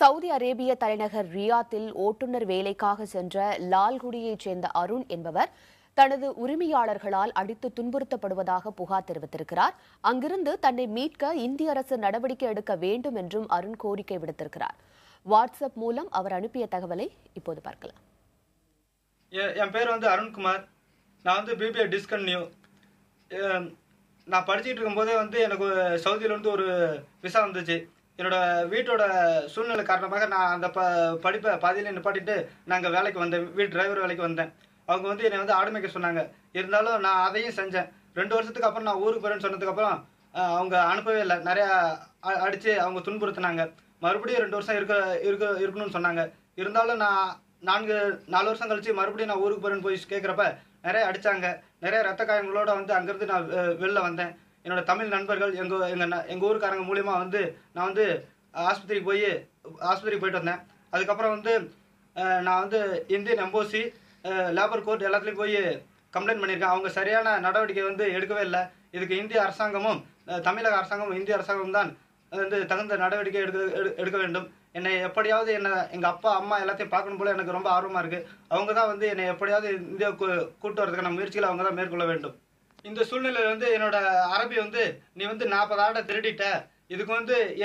Saudi அரேபிய தலைநகர் ரியாத்தில் ஓட்டுநர் வேலைக்காக சென்ற லால்குடியைச் சேர்ந்த அருண் என்பவர் தனது உரிமையாளர்களால் அடித்து துன்புறுத்தப்படுவதாக புகார் தெரிவித்திருக்கிறார். அங்கிருந்து தன்னை மீட்க இந்திய அரசு நடவடிக்கை எடுக்க வேண்டும் என்றும் அருண் கோரிக்கை விடுத்திருக்கிறார். வாட்ஸ்அப் மூலம் அவர் அனுப்பிய தகவலை இப்போது பார்க்கலாம். என் பேர் அருண்குமார். நான் பிபிஏ டிஸ்கன்டினியூ. நான் படிச்சுட்டு இருக்கும்போதே எனக்கு சவுதியிலேருந்து ஒரு விசா வந்துச்சு. என்னோட வீட்டோட சூழ்நிலை காரணமாக நான் அந்த படிப்பை பாதியில நிப்பாட்டிட்டு நாங்கள் வேலைக்கு வந்தேன். வீட்டு டிரைவர் வேலைக்கு வந்தேன். அவங்க என்னை ஆடு மேய்க்க சொன்னாங்க. இருந்தாலும் நான் அதையும் செஞ்சேன். 2 வருஷத்துக்கு அப்புறம் நான் ஊருக்கு போகிறேன்னு சொன்னதுக்கப்புறம் அவங்க அனுப்பவே இல்லை. நிறையா அடித்து அவங்க துன்புறுத்தினாங்க. மறுபடியும் 2 வருஷம் இருக்கணும்னு சொன்னாங்க. இருந்தாலும் நான் 4 வருஷம் கழிச்சு மறுபடியும் நான் ஊருக்கு போகிறேன்னு போய் கேட்குறப்ப நிறைய அடித்தாங்க. நிறைய ரத்த காயங்களோட அங்கேருந்து நான் வெளில வந்தேன். என்னோட தமிழ் நண்பர்கள் எங்கள் ஊருக்காரங்க மூலியமா நான் ஆஸ்பத்திரிக்கு போயிட்டு வந்தேன். அதுக்கப்புறம் நான் இந்தியன் எம்போசி, லேபர் கோர்ட் எல்லாத்துலேயும் போய் கம்ப்ளைண்ட் பண்ணியிருக்கேன். அவங்க சரியான நடவடிக்கை எடுக்கவே இல்லை. இதுக்கு இந்திய அரசாங்கமும் தமிழக அரசாங்கமும் இந்திய அரசாங்கம் தான் தகுந்த நடவடிக்கை எடுக்க வேண்டும். என்னை எப்படியாவது எங்கள் அப்பா அம்மா எல்லாத்தையும் பார்க்கணும் போல எனக்கு ரொம்ப ஆர்வமாக இருக்குது. அவங்க தான் என்னை எப்படியாவது இந்தியாவுக்கு கூட்டு வரதுக்கான முயற்சிகளை அவங்க தான் மேற்கொள்ள வேண்டும். இந்த சூழ்நிலையில் என்னோட அரபி நீ 40 ஆடை திருடிட்ட, இதுக்கு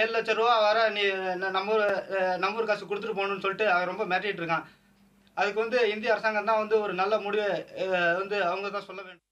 7 லட்சம் ரூபா வர நீ நம்ம ஊர் காசு கொடுத்துட்டு போகணும்னு சொல்லிட்டு அவன் ரொம்ப மிரட்டிட்டு இருக்கான். அதுக்கு இந்திய அரசாங்கம் தான் ஒரு நல்ல முடிவை அவங்க தான் சொல்ல வேண்டும்.